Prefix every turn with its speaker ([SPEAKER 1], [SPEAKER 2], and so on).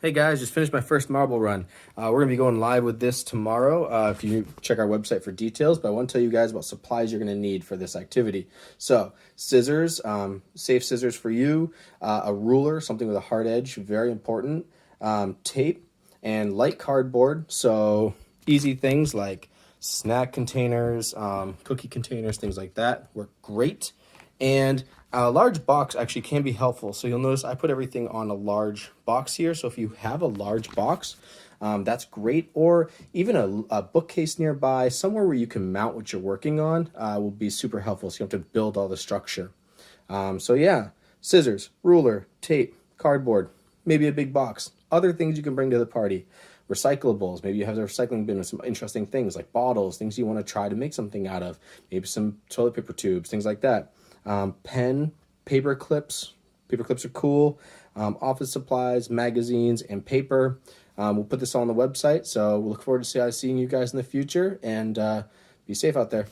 [SPEAKER 1] Hey guys, just finished my first marble run. We're going to be going live with this tomorrow if you check our website for details, but I want to tell you guys about supplies you're going to need for this activity. So, scissors, safe scissors for you, a ruler, something with a hard edge, very important, tape, and light cardboard, so easy things like snack containers, cookie containers, things like that work great. And a large box actually can be helpful. So you'll notice I put everything on a large box here. So if you have a large box, that's great. Or even a bookcase nearby, somewhere where you can mount what you're working on will be super helpful. So you don't have to build all the structure. So yeah, scissors, ruler, tape, cardboard, maybe a big box. Other things you can bring to the party. Recyclables, maybe you have a recycling bin with some interesting things like bottles, things you want to try to make something out of, maybe some toilet paper tubes, things like that. Pen, paper clips are cool, office supplies, magazines, and paper. We'll put this all on the website, so we'll look forward to seeing you guys in the future, and be safe out there.